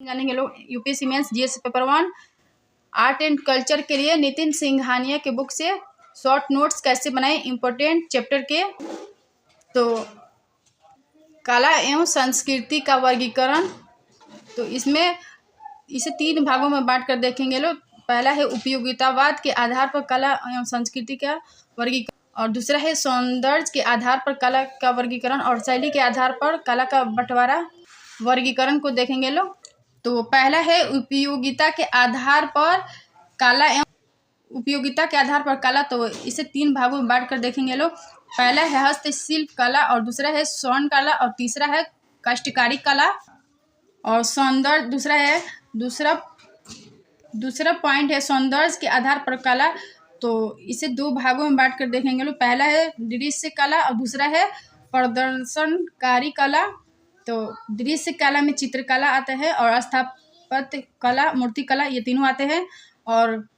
जानेंगे लोग UPSC mains GS paper 1 art and culture के लिए नितिन सिंघानिया के बुक से शॉर्ट नोट्स कैसे बनाएं इम्पोर्टेंट चैप्टर के। तो कला एवं संस्कृति का वर्गीकरण, तो इसमें इसे 3 भागों में बांट कर देखेंगे लोग। पहला है उपयोगितावाद के आधार पर कला एवं संस्कृति का वर्गीकरण, और दूसरा है सौंदर्य के आधार पर कला का वर्गीकरण, और शैली के आधार पर कला का बंटवारा वर्गीकरण को देखेंगे लोग। तो पहला है उपयोगिता के आधार पर कला एवं उपयोगिता के आधार पर कला, तो इसे 3 भागों में बांट कर देखेंगे लोग। पहला है हस्तशिल्प कला, और दूसरा है स्वर्ण कला, और तीसरा है काष्ठकारी कला। और सौंदर्य दूसरा पॉइंट है सौंदर्य के आधार पर कला, तो इसे 2 भागों में बांट कर देखेंगे लोग। पहला है दृश्य कला और दूसरा है प्रदर्शनकारी कला। तो दृश्य कला में चित्रकला आता है, और स्थापत्य कला, मूर्ति कला, ये तीनों आते हैं। और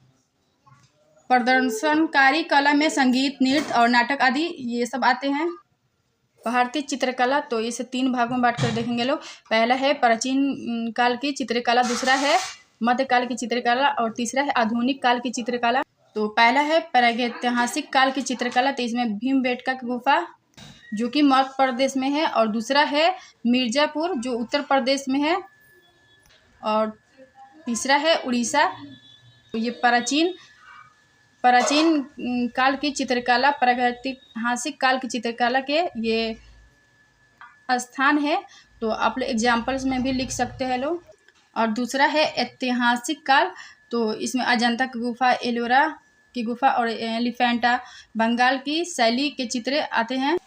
प्रदर्शनकारी कला में संगीत, नृत्य और नाटक आदि ये सब आते हैं। भारतीय चित्रकला, तो इसे 3 भागों में बांट कर देखेंगे लोग। पहला है प्राचीन काल की चित्रकला, दूसरा है मध्यकाल की चित्रकला, और तीसरा है आधुनिक काल की चित्रकला। तो पहला है प्रागैतिहासिक काल की चित्रकला, तो इसमें भीमबेटका की गुफा जो कि मध्य प्रदेश में है, और दूसरा है मिर्जापुर जो उत्तर प्रदेश में है, और तीसरा है उड़ीसा। तो ये प्राचीन काल की चित्रकला, प्रागैतिहासिक काल की चित्रकला के ये स्थान है, तो आप लोग एग्जाम्पल्स में भी लिख सकते हैं लोग। और दूसरा है ऐतिहासिक काल, तो इसमें अजंता की गुफा, एलोरा की गुफा और एलिफेंटा बंगाल की शैली के चित्र आते हैं।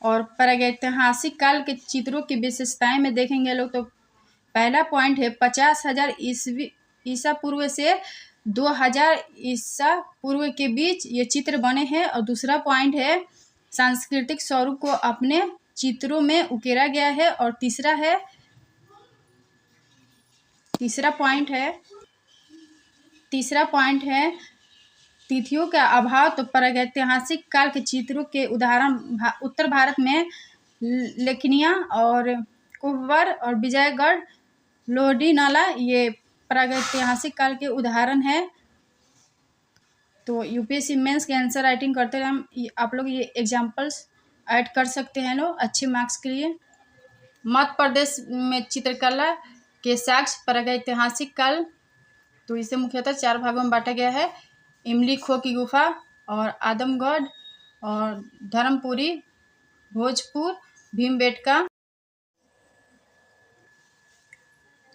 और प्रागैतिहासिक काल के चित्रों की विशेषताएं में देखेंगे लोग। तो पहला पॉइंट है 50,000 ईसा पूर्व से 2000 ईसा पूर्व के बीच ये चित्र बने हैं। और दूसरा पॉइंट है सांस्कृतिक स्वरूप को अपने चित्रों में उकेरा गया है। और तीसरा पॉइंट है तिथियों का अभाव। तो प्रागैतिहासिक काल के चित्रों के उदाहरण उत्तर भारत में लेखनिया और कुंवर और विजयगढ़, लोहडी नाला, ये प्रागैतिहासिक काल के उदाहरण है। तो यूपीएससी मेंस के आंसर राइटिंग करते हैं हम, आप लोग ये एग्जाम्पल्स ऐड कर सकते हैं लोग अच्छे मार्क्स के लिए। मध्य प्रदेश में चित्रकला के साक्ष्य प्रागैतिहासिक काल, तो इसे मुख्यतः 4 भागों में बांटा गया है। इमली खो की गुफा, और आदमगढ़, और धर्मपुरी, भोजपुर, भीमबेटका।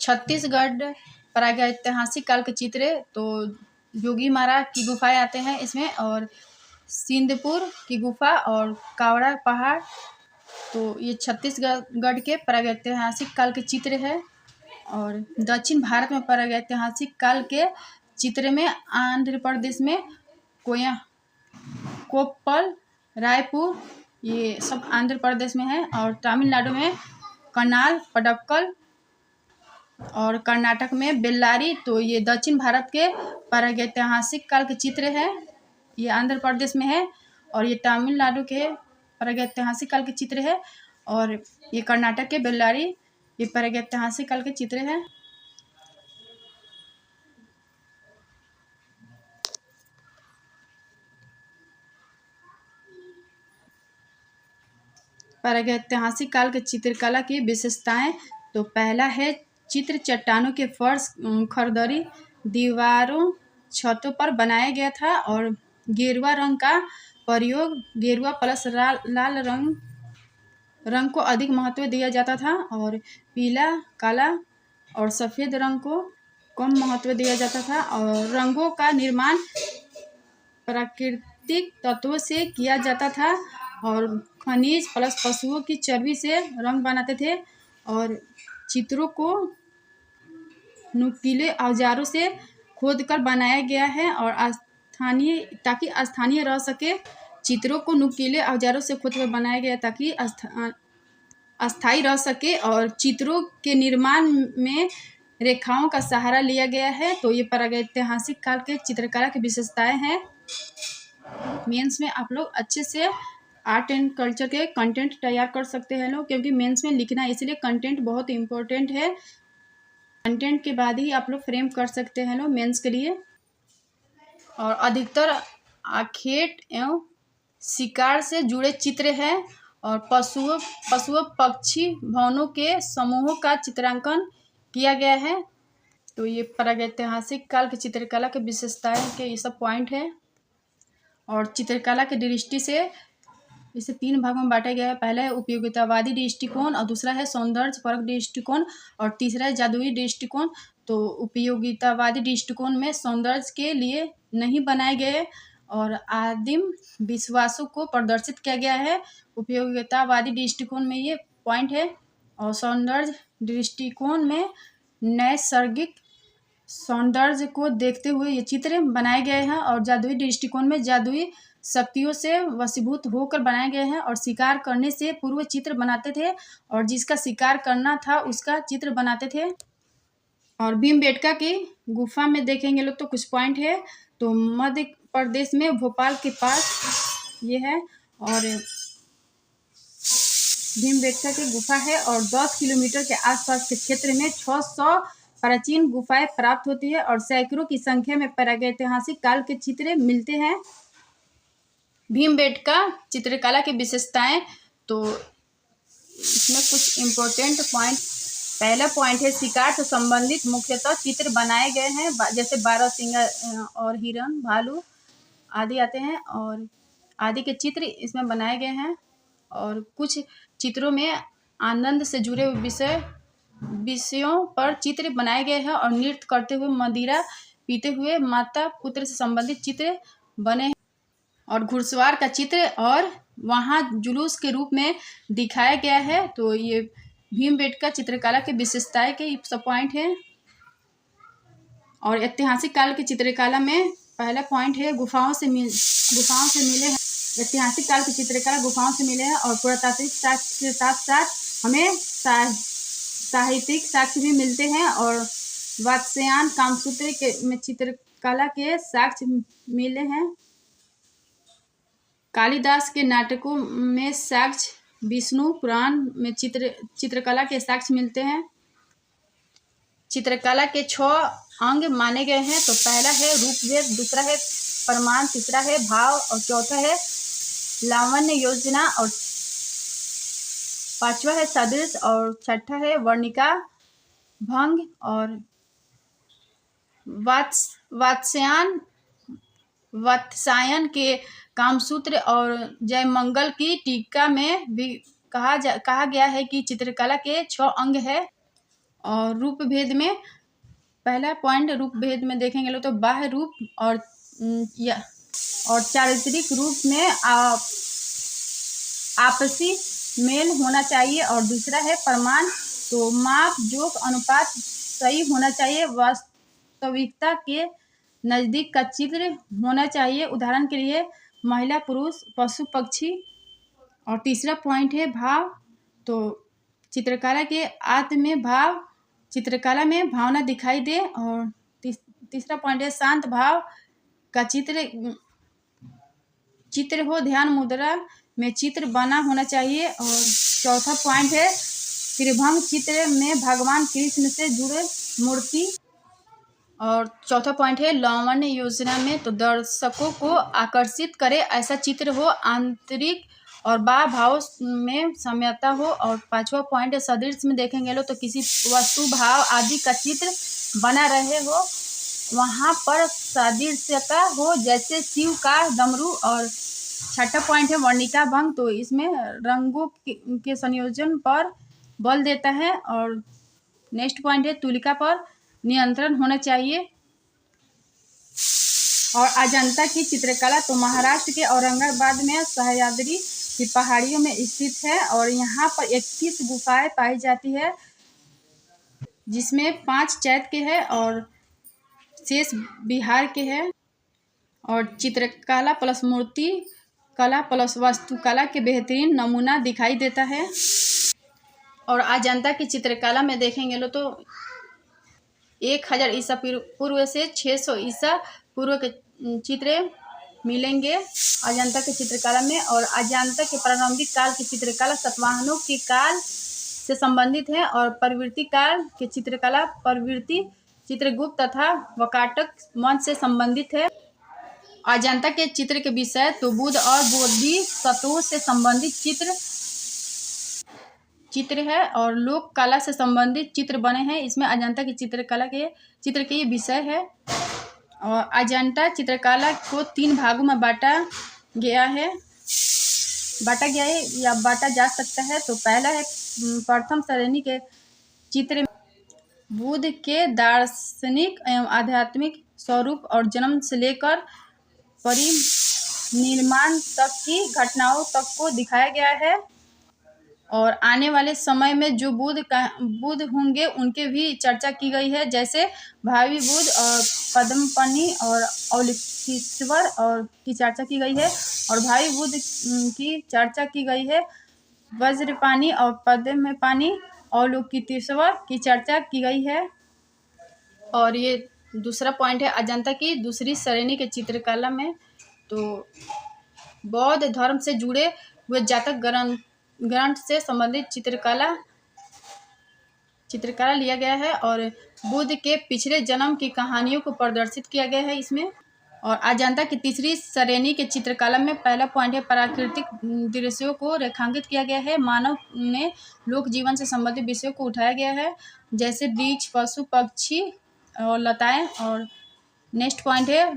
छत्तीसगढ़ प्रागैतिहासिक काल के चित्र, तो जोगीमारा की गुफाएं आते हैं इसमें, और सिंधपुर की गुफा और कावड़ा पहाड़, तो ये छत्तीसगढ़ के प्रागैतिहासिक काल के चित्र है। और दक्षिण भारत में प्रागैतिहासिक काल के चित्र में आंध्र प्रदेश में कोप्पल, रायपुर, ये सब आंध्र प्रदेश में है। और तमिलनाडु में कन्नाल, पडक्कल, और कर्नाटक में बेल्लारी, तो ये दक्षिण भारत के प्रागैतिहासिक काल के चित्र है, ये आंध्र प्रदेश में है। और ये तमिलनाडु के प्रागैतिहासिक काल के चित्र है, और ये कर्नाटक के बेल्लारी, ये प्रागैतिहासिक काल के चित्र है। प्रागैतिहासिक काल के चित्रकला की विशेषताएं, तो पहला है चित्र चट्टानों के फर्श, खरदरी दीवारों, छतों पर बनाया गया था, और गेरुआ रंग का प्रयोग, गेरुआ प्लस लाल रंग को अधिक महत्व दिया जाता था, और पीला, काला और सफ़ेद रंग को कम महत्व दिया जाता था। और रंगों का निर्माण प्राकृतिक तत्वों से किया जाता था, और खनिज प्लस पशुओं की चर्बी से रंग बनाते थे। और चित्रों को नुकीले औजारों से खोदकर बनाया गया है, और ताकि स्थानीय रह सके। चित्रों को नुकीले औजारों से खोदकर बनाया गया ताकि अस्थायी रह सके। और चित्रों के निर्माण में रेखाओं का सहारा लिया गया है। तो ये प्रागैतिहासिक काल के चित्रकला की विशेषताएं हैं। मेंस में आप लोग अच्छे से आर्ट एंड कल्चर के कंटेंट तैयार कर सकते हैं लोग, क्योंकि मेंस में लिखना, इसलिए कंटेंट बहुत इम्पोर्टेंट है। कंटेंट के बाद ही आप लोग फ्रेम कर सकते हैं लोग मेंस के लिए। और अधिकतर आखेट एवं शिकार से जुड़े चित्र हैं और पशुओं पक्षी भवनों के समूहों का चित्रांकन किया गया है। तो ये प्रागैतिहासिक काल की चित्रकला की विशेषताएं के ये सब पॉइंट है। और चित्रकला की दृष्टि से इसे 3 भागों में बांटा गया है। पहला है उपयोगितावादी दृष्टिकोण, और दूसरा है सौंदर्य परक दृष्टिकोण, और तीसरा है जादुई दृष्टिकोण। तो उपयोगितावादी दृष्टिकोण में सौंदर्य के लिए नहीं बनाए गए और आदिम विश्वासों को प्रदर्शित किया गया है। उपयोगितावादी दृष्टिकोण में ये पॉइंट है। और सौंदर्य दृष्टिकोण में नैसर्गिक सौंदर्य को देखते हुए ये चित्र बनाए गए हैं। और जादुई दृष्टिकोण में जादुई शक्तियों से वशीभूत होकर बनाए गए हैं और शिकार करने से पूर्व चित्र बनाते थे, और जिसका शिकार करना था उसका चित्र बनाते थे। और भीमबेटका की गुफा में देखेंगे लोग तो कुछ पॉइंट है। तो मध्य प्रदेश में भोपाल के पास ये है, और भीमबेटका की गुफा है। और 10 किलोमीटर के आसपास के क्षेत्र में 600 प्राचीन गुफाएं प्राप्त होती है, और सैकड़ों की संख्या में प्रागैतिहासिक काल के चित्र मिलते हैं। भीमबेटका चित्रकला की विशेषताएं, तो इसमें कुछ इम्पोर्टेंट पॉइंट। पहला पॉइंट है शिकार से संबंधित मुख्यतः चित्र बनाए गए हैं, जैसे बारहसिंगा और हिरण भालू आदि आते हैं, और आदि के चित्र इसमें बनाए गए हैं। और कुछ चित्रों में आनंद से जुड़े विषयों पर चित्र बनाए गए हैं, और नृत्य करते हुए मदिरा पीते हुए माता पुत्र से संबंधित चित्र बने हैं। और घुड़सवार का चित्र और वहाँ जुलूस के रूप में दिखाया गया है। तो ये भीमबेटका चित्रकला की विशेषताएं के सब पॉइंट है। और ऐतिहासिक काल की चित्रकला में पहला पॉइंट है गुफाओं से मिले हैं। ऐतिहासिक काल की चित्रकला गुफाओं से मिले हैं, और पुरातात्विक साक्ष्य के साथ साथ हमें साहित्यिक साक्ष्य भी मिलते हैं। और वात्स्यायन कामसूत्र में चित्रकला के साक्ष्य मिले हैं। कालिदास के नाटकों में साक्ष्य, विष्णु पुराण में चित्रकला के साक्ष्य मिलते हैं। चित्रकला के 6 अंग माने गए हैं। तो पहला है रूपभेद, दूसरा है प्रमाण, तीसरा है भाव, और चौथा है लावण्य योजना, और पांचवा है सदृश, और छठा है वर्णिका भंग। और वात्स्यायन के कामसूत्र और जयमंगल की टीका में भी कहा गया है कि चित्रकला के 6 अंग है। और रूप भेद में पहला पॉइंट रूप भेद में देखेंगे लोग तो बाह्य रूप और चारित्रिक रूप में आपसी मेल होना चाहिए। और दूसरा है प्रमाण, तो माप जोक अनुपात सही होना चाहिए, वास्तविकता के नज़दीक का चित्र होना चाहिए, उदाहरण के लिए महिला पुरुष पशु पक्षी। और तीसरा पॉइंट है भाव, तो चित्रकला के आत्म में भाव, चित्रकला में भावना दिखाई दे। और तीसरा पॉइंट है शांत भाव का चित्र हो, ध्यान मुद्रा में चित्र बना होना चाहिए। और चौथा पॉइंट है त्रिभंग चित्र में भगवान कृष्ण से जुड़े मूर्ति। और चौथा पॉइंट है लावण्य योजना में, तो दर्शकों को आकर्षित करे ऐसा चित्र हो, आंतरिक और बाह्य भाव में साम्यता हो। और पांचवा पॉइंट है सदृश में देखेंगे लोग तो किसी वस्तु भाव आदि का चित्र बना रहे हो, वहाँ पर सादृश्यता हो, जैसे शिव का डमरू। और छठा पॉइंट है वर्णिका भंग, तो इसमें रंगों के संयोजन पर बल देता है। और नेक्स्ट पॉइंट है तुलिका पर नियंत्रण होना चाहिए। और अजंता की चित्रकला तो महाराष्ट्र के औरंगाबाद में सह्याद्री की पहाड़ियों में स्थित है, और यहाँ पर 21 गुफाएं पाई जाती है, जिसमें 5 चैत्य के हैं और शेष बिहार के हैं। और चित्रकला प्लस मूर्ति कला प्लस वास्तुकला के बेहतरीन नमूना दिखाई देता है। और अजंता की चित्रकला में देखेंगे लो तो 1000 ईसा पूर्व से 600 ईसा पूर्व के चित्र मिलेंगे अजंता के चित्रकला में। और अजंता के प्रारंभिक काल की चित्रकला सातवाहनों के काल से संबंधित है। और प्रवृत्ति काल के चित्रकला प्रवृत्ति चित्रगुप्त तथा वाकाटक मंच से संबंधित है। अजंता के चित्र के विषय तो बुद्ध और बोधिसत्वों से संबंधित चित्र है और लोक कला से संबंधित चित्र बने हैं। इसमें अजंता की चित्रकला के चित्र के ये विषय है। और अजंता चित्रकला को 3 भागों में बांटा गया है या बांटा जा सकता है। तो पहला है प्रथम श्रेणी के चित्र बुद्ध के दार्शनिक एवं आध्यात्मिक स्वरूप और जन्म से लेकर परिनिर्माण तक की घटनाओं तक को दिखाया गया है। और आने वाले समय में जो बुद्ध होंगे उनके भी चर्चा की गई है, जैसे भावी बुद्ध और पद्मपनि और औलिकेश्वर और की चर्चा की गई है। और भावी बुद्ध की चर्चा की गई है वज्रपाणि और पद्मपाणि औलिकेश्वर की चर्चा की गई है। और ये दूसरा पॉइंट है अजंता की दूसरी श्रेणी के चित्रकला में तो बौद्ध धर्म से जुड़े हुए जातक ग्रंथ से संबंधित चित्रकला लिया गया है। और बुद्ध के पिछले जन्म की कहानियों को प्रदर्शित किया गया है इसमें। और अजंता की तीसरी श्रेणी के चित्रकला में पहला पॉइंट है प्राकृतिक दृश्यों को रेखांकित किया गया है। मानव ने लोक जीवन से संबंधित विषयों को उठाया गया है, जैसे वृक्ष, पशु, पक्षी और लताएं। और नेक्स्ट पॉइंट है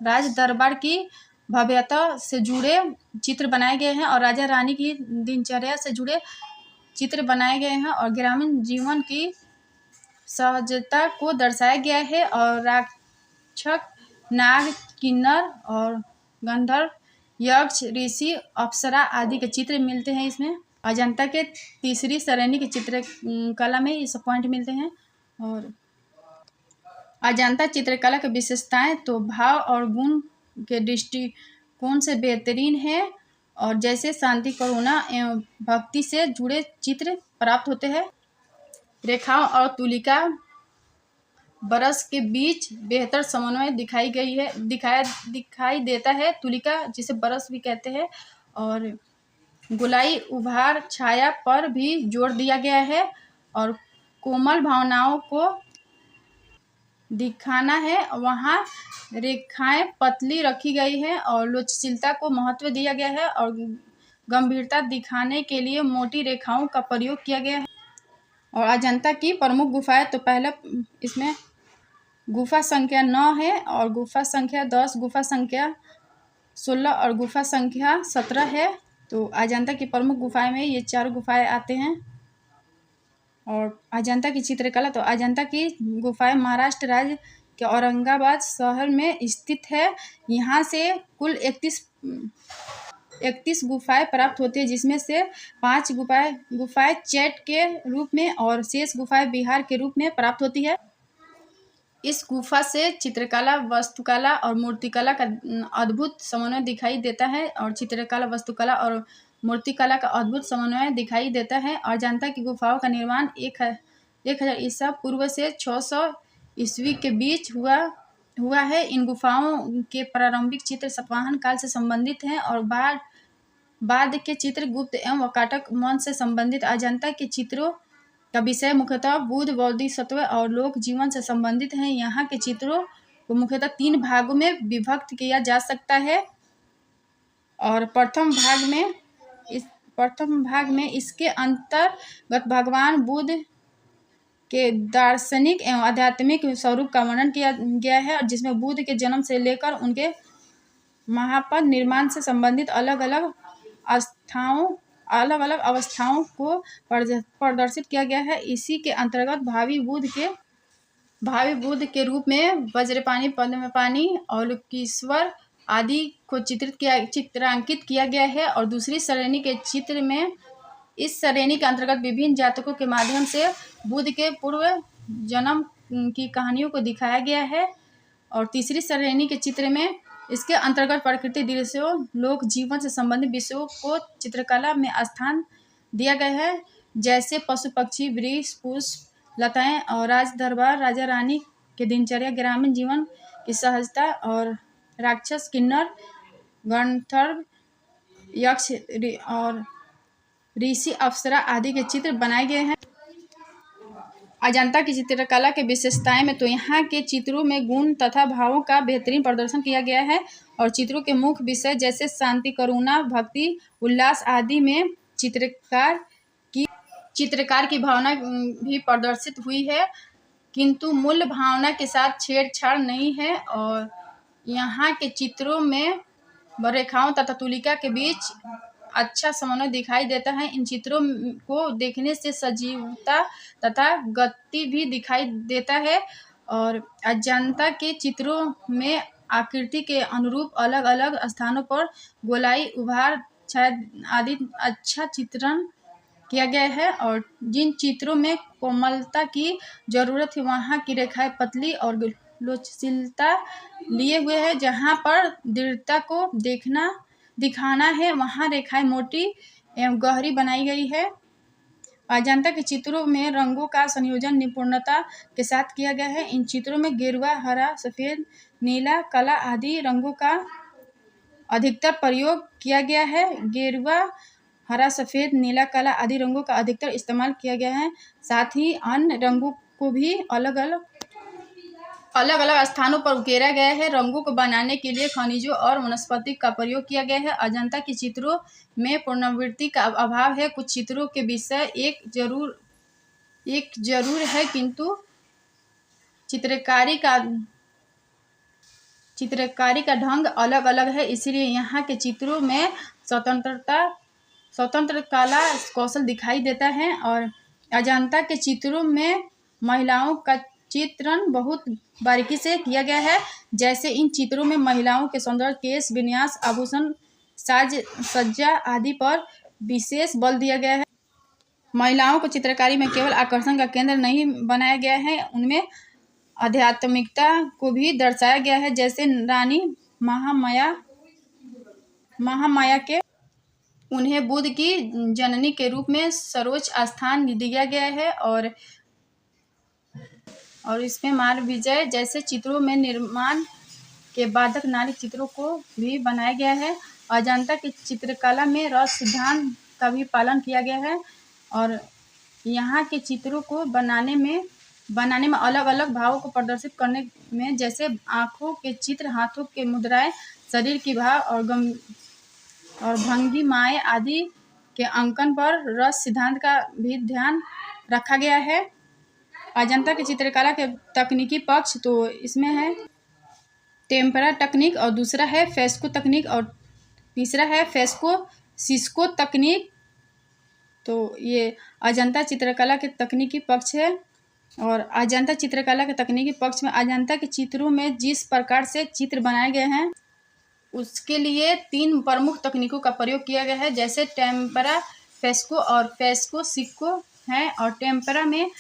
राज दरबार की भव्यता से जुड़े चित्र बनाए गए हैं और राजा रानी की दिनचर्या से जुड़े चित्र बनाए गए हैं। और ग्रामीण जीवन की सहजता को दर्शाया गया है। और राक्षस, नाग, किन्नर और गंधर्व, यक्ष, ऋषि, अप्सरा आदि के चित्र मिलते हैं इसमें। अजंता के तीसरी श्रेणी की चित्रकला में ये सब पॉइंट मिलते हैं। और अजंता चित्रकला की विशेषताएं तो भाव और गुण के दृष्टिकोण से बेहतरीन है। और जैसे शांति, करुणा एवं भक्ति से जुड़े चित्र प्राप्त होते हैं। रेखाओं और तुलिका ब्रश के बीच बेहतर समन्वय दिखाई देता है। तुलिका जिसे ब्रश भी कहते हैं। और गोलाई, उभार, छाया पर भी जोर दिया गया है। और कोमल भावनाओं को दिखाना है, वहाँ रेखाएं पतली रखी गई है और लचीलता को महत्व दिया गया है। और गंभीरता दिखाने के लिए मोटी रेखाओं का प्रयोग किया गया है। और अजंता की प्रमुख गुफाएं तो पहला इसमें गुफा संख्या 9 है और गुफा संख्या 10, गुफा संख्या 16 और गुफा संख्या 17 है। तो अजंता की प्रमुख गुफाएं में ये 4 गुफाएं आते हैं। और अजंता की चित्रकला तो अजंता की गुफाएं महाराष्ट्र राज्य के औरंगाबाद शहर में स्थित है। यहाँ से कुल 31 गुफाएं प्राप्त होती है, जिसमें से 5 गुफाएं चैट के रूप में और शेष गुफाएं बिहार के रूप में प्राप्त होती है। इस गुफा से चित्रकला, वास्तुकला और मूर्तिकला का अद्भुत समन्वय दिखाई देता है। और चित्रकला, वास्तुकला और मूर्तिकला का अद्भुत समन्वय दिखाई देता है। अजंता की गुफाओं का निर्माण 1000 ईसा पूर्व से 600 ईस्वी के बीच हुआ है। इन गुफाओं के प्रारंभिक चित्र सातवाहन काल से संबंधित हैं और बाद के चित्र गुप्त एवं वाकाटक वंश से संबंधित। अजंता के चित्रों का विषय मुख्यतः बुद्ध, बोधिसत्व और लोक जीवन से संबंधित हैं। यहाँ के चित्रों को मुख्यतः 3 भागों में विभक्त किया जा सकता है। और प्रथम भाग में इसके अंतर्गत भगवान बुद्ध के दार्शनिक एवं आध्यात्मिक स्वरूप का वर्णन किया गया है, और जिसमें बुद्ध के जन्म से लेकर उनके महापद निर्माण से संबंधित अलग अलग अवस्थाओं को प्रदर्शित किया गया है। इसी के अंतर्गत भावी बुद्ध के रूप में वज्रपाणि, पद्मपाणि, औलिकेश्वर आदि को चित्रांकित किया गया है। और दूसरी श्रेणी के चित्र में इस श्रेणी के अंतर्गत विभिन्न जातकों के माध्यम से बुद्ध के पूर्व जन्म की कहानियों को दिखाया गया है। और तीसरी श्रेणी के चित्र में इसके अंतर्गत प्रकृति दृश्यों, लोक जीवन से संबंधित विषयों को चित्रकला में स्थान दिया गया है, जैसे पशु, पक्षी, वृक्ष, पुष्प, लताएं और राज दरबार, राजा रानी के दिनचर्या, ग्रामीण जीवन की सहजता और राक्षस, किन्नर, गंधर्व, यक्ष और ऋषि, अप्सरा आदि के चित्र बनाए गए हैं। अजंता की चित्रकला के विशेषताएं में तो यहाँ के चित्रों में गुण तथा भावों का बेहतरीन प्रदर्शन किया गया है और चित्रों के मुख्य विषय जैसे शांति, करुणा, भक्ति, उल्लास आदि में चित्रकार की भावना भी प्रदर्शित हुई है, किंतु मूल भावना के साथ छेड़छाड़ नहीं है। और यहाँ के चित्रों में रेखाओं तथा तुलिका के बीच अच्छा समन्वय दिखाई देता है। इन चित्रों को देखने से सजीवता तथा गति भी दिखाई देता है और अजंता के चित्रों में आकृति के अनुरूप अलग अलग स्थानों पर गोलाई, उभार, छाया आदि अच्छा चित्रण किया गया है और जिन चित्रों में कोमलता की जरूरत है वहाँ की रेखाएं पतली और लोचशीलता लिए हुए है। जहाँ पर दृढ़ता को दिखाना है वहाँ रेखाएं मोटी एवं गहरी बनाई गई है। अजंता के चित्रों में रंगों का संयोजन निपुणता के साथ किया गया है। इन चित्रों में गेरुआ, हरा, सफ़ेद, नीला, काला आदि रंगों का अधिकतर प्रयोग किया गया है। गेरुआ, हरा, सफ़ेद, नीला, काला आदि रंगों का अधिकतर इस्तेमाल किया गया है। साथ ही अन्य रंगों को भी अलग अलग स्थानों पर उकेरा गया है। रंगों को बनाने के लिए खनिजों और वनस्पति का प्रयोग किया गया है। अजंता के चित्रों में पुनरावृत्ति का अभाव है। कुछ चित्रों के विषय एक जरूर है, किंतु चित्रकारी का ढंग अलग अलग है, इसलिए यहाँ के चित्रों में स्वतंत्र कला कौशल दिखाई देता है। और अजंता के चित्रों में महिलाओं का चित्रण बहुत बारीकी से किया गया है। जैसे इन चित्रों में महिलाओं के सौंदर्य, केश विन्यास, आभूषण, साज सज्जा आदि पर विशेष बल दिया गया है। महिलाओं को चित्रकारी में केवल आकर्षण का केंद्र नहीं बनाया गया है, उनमें आध्यात्मिकता को भी दर्शाया गया है। जैसे रानी महामाया के उन्हें बुद्ध की जननी के रूप में सर्वोच्च स्थान दिया गया है और इसमें मार विजय जैसे चित्रों में निर्माण के बाधक नारी चित्रों को भी बनाया गया है। अजंता की चित्रकला में रस सिद्धांत का भी पालन किया गया है और यहाँ के चित्रों को बनाने में अलग अलग भावों को प्रदर्शित करने में जैसे आँखों के चित्र, हाथों के मुद्राएं, शरीर की भाव और भंगिमाएं आदि के अंकन पर रस सिद्धांत का भी ध्यान रखा गया है। अजंता की चित्रकला के तकनीकी पक्ष तो इसमें है टेम्परा तकनीक और दूसरा है फ्रेस्को तकनीक और तीसरा है सिस्को तकनीक। तो ये अजंता चित्रकला के तकनीकी पक्ष है। और अजंता चित्रकला के तकनीकी पक्ष में अजंता के चित्रों में जिस प्रकार से चित्र बनाए गए हैं उसके लिए 3 प्रमुख तकनीकों का प्रयोग किया गया है, जैसे टेम्परा, फ्रेस्को और फ्रेस्को सिक्को है। और टेम्परा में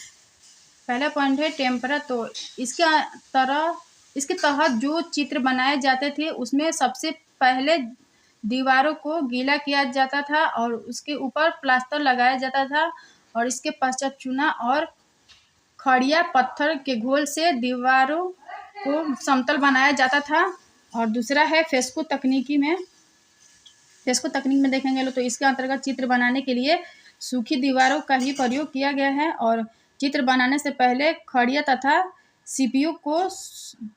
पहला पॉइंट है टेम्परा। तो इसके तहत जो चित्र बनाए जाते थे उसमें सबसे पहले दीवारों को गीला किया जाता था और उसके ऊपर प्लास्टर लगाया जाता था और इसके पश्चात चूना और खड़िया पत्थर के घोल से दीवारों को समतल बनाया जाता था। और दूसरा है फ्रेस्को तकनीक में देखेंगे तो इसके अंतर्गत चित्र बनाने के लिए सूखी दीवारों का ही प्रयोग किया गया है और चित्र बनाने से पहले खड़िया तथा सीपियों को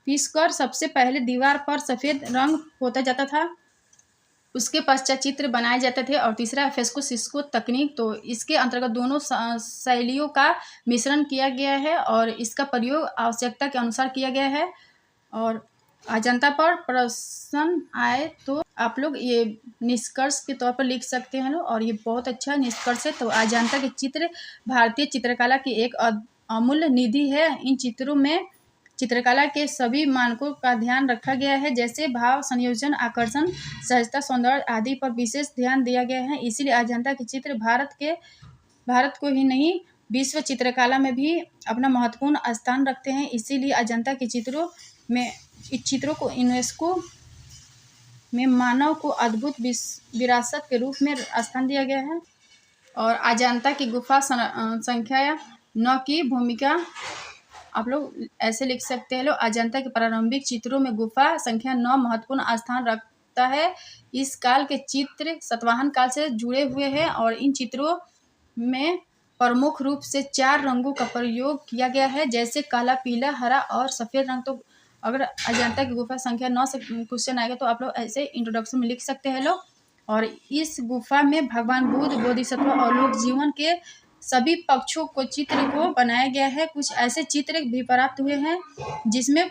पीसकर सबसे पहले दीवार पर सफ़ेद रंग पोता जाता था, उसके पश्चात चित्र बनाए जाते थे। और तीसरा फ्रेस्को सिस्को तकनीक, तो इसके अंतर्गत दोनों शैलियों का मिश्रण किया गया है और इसका प्रयोग आवश्यकता के अनुसार किया गया है। और अजंता पर प्रश्न आए तो आप लोग ये निष्कर्ष के तौर पर लिख सकते हैं और ये बहुत अच्छा निष्कर्ष है। तो अजंता के चित्र भारतीय चित्रकला की एक अमूल्य निधि है। इन चित्रों में चित्रकला के सभी मानकों का ध्यान रखा गया है, जैसे भाव, संयोजन, आकर्षण, सहजता, सौंदर्य आदि पर विशेष ध्यान दिया गया है। इसलिए अजंता के चित्र भारत को ही नहीं विश्व चित्रकला में भी अपना महत्वपूर्ण स्थान रखते हैं। इसीलिए अजंता के चित्रों को यूनेस्को में मानव को अद्भुत विरासत के रूप में स्थान दिया गया है। और अजंता की गुफा संख्या 9 की भूमिका आप लोग ऐसे लिख सकते हैं। अजंता के प्रारंभिक चित्रों में गुफा संख्या 9 महत्वपूर्ण स्थान होता है। इस काल के चित्र सातवाहन काल से जुड़े हुए हैं और इन चित्रों में प्रमुख रूप से 4 रंगों का प्रयोग किया गया है, जैसे काला, पीला, हरा और सफ़ेद रंग। तो अगर अजंता की गुफा संख्या 9 से क्वेश्चन आएगा तो आप लोग ऐसे इंट्रोडक्शन में लिख सकते हैं लोग। और इस गुफा में भगवान बुद्ध, बोधिसत्व और लोक जीवन के सभी पक्षों को चित्र को बनाया गया है। कुछ ऐसे चित्र भी प्राप्त हुए हैं जिसमें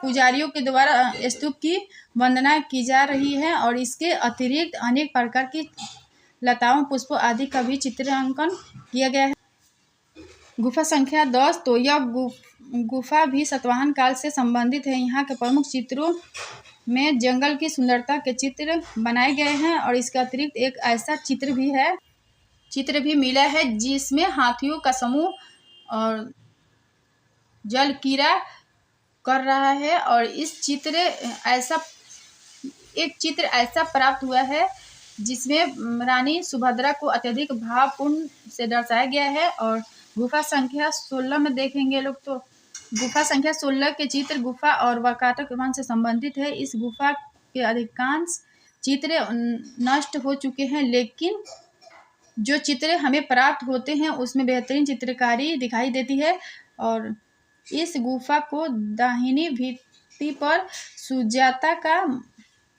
पुजारियों के द्वारा स्तूप की वंदना की जा रही है और इसके अतिरिक्त अनेक प्रकार की लताओं, पुष्पों आदि का भी चित्रांकन किया गया है। गुफा संख्या 10, तो यह गुफा भी सातवाहन काल से संबंधित है। यहाँ के प्रमुख चित्रों में जंगल की सुंदरता के चित्र बनाए गए हैं और इसके अतिरिक्त एक ऐसा चित्र भी मिला है जिसमें हाथियों का समूह और जल कीड़ा कर रहा है। और इस एक चित्र ऐसा प्राप्त हुआ है जिसमें रानी सुभद्रा को अत्यधिक भावपूर्ण से दर्शाया गया है। और गुफा संख्या 16 में देखेंगे लोग तो गुफा संख्या 16 के चित्र गुफा और वाकाटक वन से संबंधित है। इस गुफा के अधिकांश चित्र नष्ट हो चुके हैं, लेकिन जो चित्र हमें प्राप्त होते हैं उसमें बेहतरीन चित्रकारी दिखाई देती है। और इस गुफा को दाहिनी भित्ति पर सुजाता का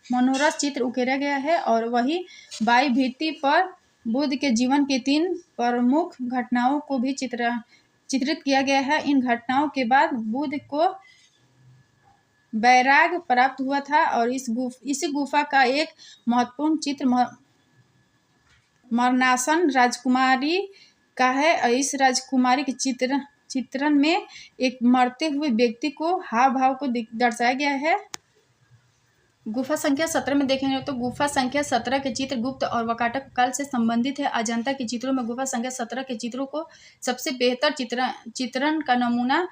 मनोरथ चित्र उकेरा गया है और वही बाई भित्ति पर बुद्ध के जीवन की 3 प्रमुख घटनाओं को भी चित्रित किया गया है। इन घटनाओं के बाद बुद्ध को वैराग्य प्राप्त हुआ था और इस गुफा का एक महत्वपूर्ण चित्र मरणासन राजकुमारी का है। और इस राजकुमारी के चित्रण में एक मरते हुए व्यक्ति को हाव भाव को दर्शाया गया है। गुफा संख्या 17 में देखेंगे तो गुफा संख्या 17 के चित्र गुप्त और वाकाटक काल से संबंधित है। अजंता के चित्रों में गुफा संख्या 17 के चित्रों को सबसे बेहतर चित्रण का नमूना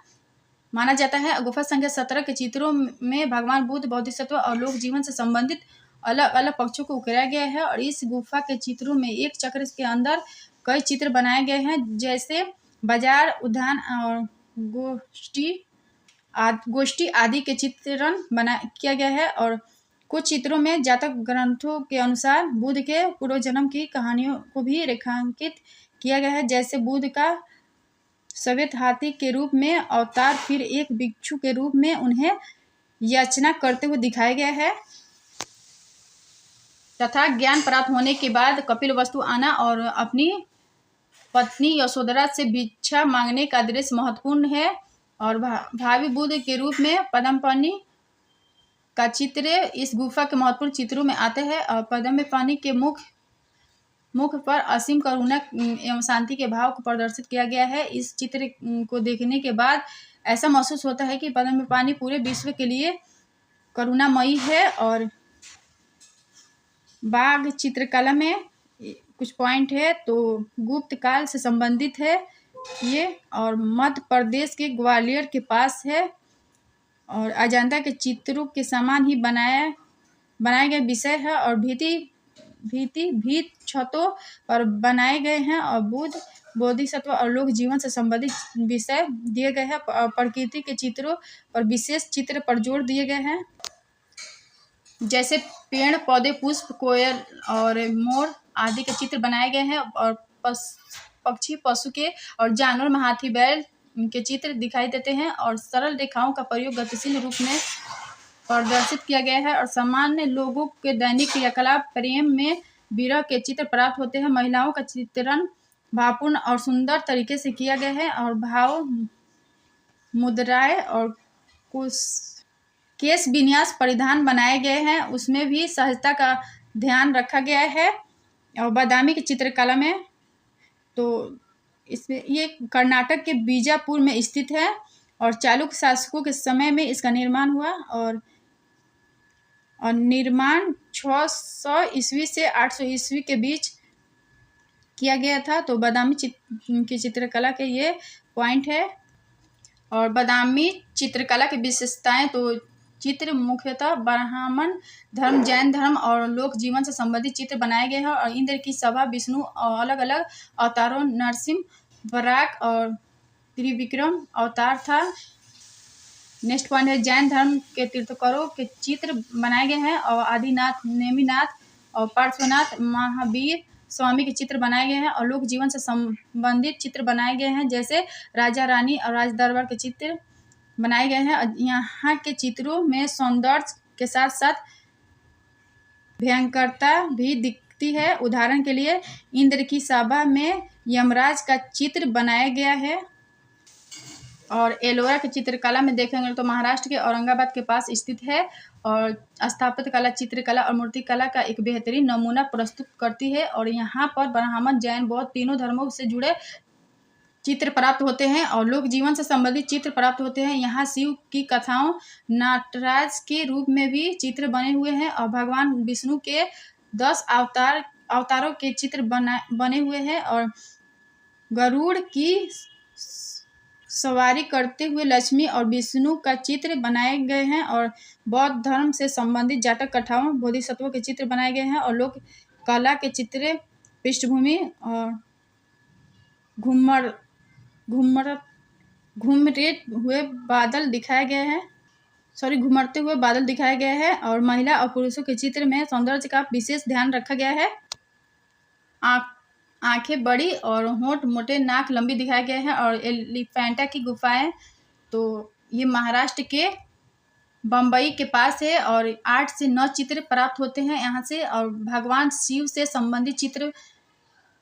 माना जाता है। गुफा संख्या 17 के चित्रों में भगवान बुद्ध, बोधिसत्व और लोक जीवन से संबंधित अलग अलग पक्षों को उकेरा गया है। और इस गुफा के चित्रों में एक चक्र के अंदर कई चित्र बनाए गए हैं, जैसे बाजार, उद्यान और गोष्ठी आदि के चित्रण किया गया है। और कुछ चित्रों में जातक ग्रंथों के अनुसार बुद्ध के पूर्व जन्म की कहानियों को भी रेखांकित किया गया है, जैसे बुद्ध का श्वेत हाथी के रूप में अवतार, फिर एक भिक्षु के रूप में उन्हें याचना करते हुए दिखाया गया है, तथा ज्ञान प्राप्त होने के बाद कपिलवस्तु आना और अपनी पत्नी यशोधरा से भिक्षा मांगने का दृश्य महत्वपूर्ण है। और भावी बुद्ध के रूप में पद्मपाणि का चित्र इस गुफा के महत्वपूर्ण चित्रों में आते हैं। और पद्मपाणि के मुख पर असीम करुणा एवं शांति के भाव को प्रदर्शित किया गया है। इस चित्र को देखने के बाद ऐसा महसूस होता है कि पद्मपाणि पूरे विश्व के लिए करुणामयी है। और बाघ चित्रकला में कुछ पॉइंट है तो गुप्त काल से संबंधित है ये, और मध्य प्रदेश के ग्वालियर के पास है। और अजंता के चित्रों के समान ही बनाए गए विषय है और भीत छतों पर बनाए गए हैं। और बुद्ध, बोधिसत्व और लोक जीवन से संबंधित विषय दिए गए हैं। प्रकृति के चित्रों पर विशेष चित्र पर जोर दिए गए हैं, जैसे पेड़ पौधे, पुष्प, कोयल और मोर आदि के चित्र बनाए गए हैं। और पक्षी, पशु के और जानवर में हाथी, बैल के चित्र दिखाई देते हैं। और सरल रेखाओं का प्रयोग गतिशील रूप में प्रदर्शित किया गया है। और सामान्य लोगों के दैनिक क्रियाकलाप, प्रेम में विरह के चित्र प्राप्त होते हैं। महिलाओं का चित्रण भावपूर्ण और सुंदर तरीके से किया गया है। और भाव, मुद्राएं और कुछ केश विन्यास परिधान बनाए गए हैं, उसमें भी सहजता का ध्यान रखा गया है। और बादामी की चित्रकला में तो इसमें ये कर्नाटक के बीजापुर में स्थित है और चालुक्य शासकों के समय में इसका निर्माण हुआ। और निर्माण 600 ईस्वी से 800 ईस्वी के बीच किया गया था। तो बादामी की चित्रकला के ये पॉइंट है। और बादामी चित्रकला की विशेषताएं तो चित्र मुख्यतः ब्राह्मण धर्म, जैन धर्म और लोक जीवन से संबंधित चित्र बनाए गए हैं। और इंद्र की सभा, विष्णु और अलग अलग अवतारों, नरसिंह, वराक और त्रिविक्रम अवतार था। नेक्स्ट पॉइंट है जैन धर्म के तीर्थंकरों के चित्र बनाए गए हैं और आदिनाथ, नेमिनाथ और पार्श्वनाथ महावीर स्वामी के चित्र बनाए गए हैं और लोक जीवन से संबंधित चित्र बनाए गए हैं, जैसे राजा रानी और राज दरबार के चित्र बनाए गए हैं। यहाँ के चित्रों में सौंदर्य के साथ साथ भयंकरता भी दिखती है। उदाहरण के लिए इंद्र की सभा में यमराज का चित्र बनाया गया है। और एलोरा की चित्रकला में देखेंगे तो महाराष्ट्र के औरंगाबाद के पास स्थित है और स्थापत्य कला, चित्रकला और मूर्तिकला का एक बेहतरीन नमूना प्रस्तुत करती है। और यहाँ पर ब्राह्मण, जैन, बौद्ध तीनों धर्मों से जुड़े चित्र प्राप्त होते हैं और लोक जीवन से संबंधित चित्र प्राप्त होते हैं। यहाँ शिव की कथाओं, नटराज के रूप में भी चित्र बने हुए हैं और भगवान विष्णु के 10 अवतारों के चित्र बने हुए हैं और गरुड़ की सवारी करते हुए लक्ष्मी और विष्णु का चित्र बनाए गए हैं और बौद्ध धर्म से संबंधित जातक कथाओं, बोधिसत्वों के चित्र बनाए गए हैं और लोक कला के चित्र पृष्ठभूमि और घूमते हुए बादल दिखाए गए हैं और महिला और पुरुषों के चित्र में सौंदर्य का विशेष ध्यान रखा गया है। आंखें बड़ी और होंठ मोटे, नाक लंबी दिखाए गए हैं। और एलिफेंटा की गुफाएं तो ये महाराष्ट्र के बम्बई के पास है और 8 से 9 चित्र प्राप्त होते हैं यहाँ से और भगवान शिव से संबंधित चित्र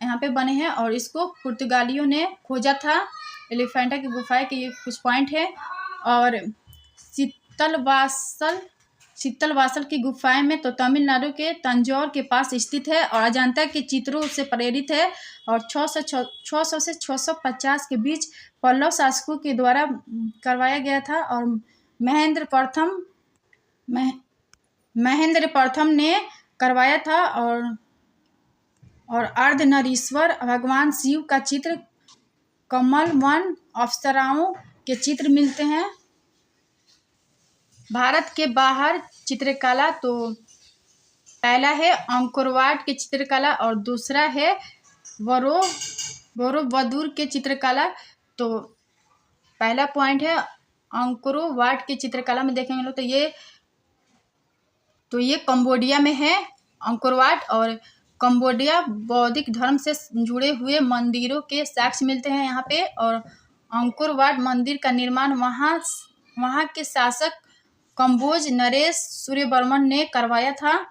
यहाँ पे बने हैं और इसको पुर्तगालियों ने खोजा था। एलिफेंटा की गुफाएं के ये कुछ पॉइंट है। और शीतलवासल की गुफाएं में तो तमिलनाडु के तंजौर के पास स्थित है और अजंता के चित्रों से प्रेरित है और 600 से 650 के बीच पल्लव शासकों के द्वारा करवाया गया था। और महेंद्र प्रथम ने करवाया था। और अर्धनारीश्वर भगवान शिव का चित्र, कमल वन अप्सराओं के चित्र मिलते हैं। भारत के बाहर चित्रकला तो पहला है अंकोरवाट के चित्रकला और दूसरा है बोरोबुदुर के चित्रकला। तो पहला पॉइंट है अंकोरवाट के चित्रकला में देखेंगे लोग तो ये कंबोडिया में है अंकोरवाट। और कंबोडिया बौद्धिक धर्म से जुड़े हुए मंदिरों के साक्ष्य मिलते हैं यहाँ पे। और अंकोरवाट मंदिर का निर्माण वहाँ के शासक कंबोज नरेश सूर्यवर्मन ने करवाया था।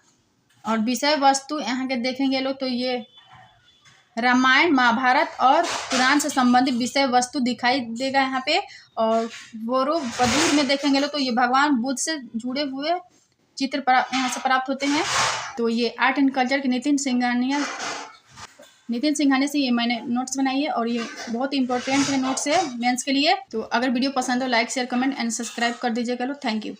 और विषय वस्तु यहाँ के देखेंगे लोग तो ये रामायण, महाभारत और पुराण से संबंधित विषय वस्तु दिखाई देगा यहाँ पे। और बोरोबुदुर में देखेंगे लोग तो ये भगवान बुद्ध से जुड़े हुए चित्र यहाँ से प्राप्त होते हैं। तो ये आर्ट एंड कल्चर के नितिन सिंघानिया से ये मैंने नोट्स बनाई है और ये बहुत इंपॉर्टेंट है नोट्स है मेंस के लिए। तो अगर वीडियो पसंद हो like, share, comment and subscribe कर दीजिएगा लोग। Thank you.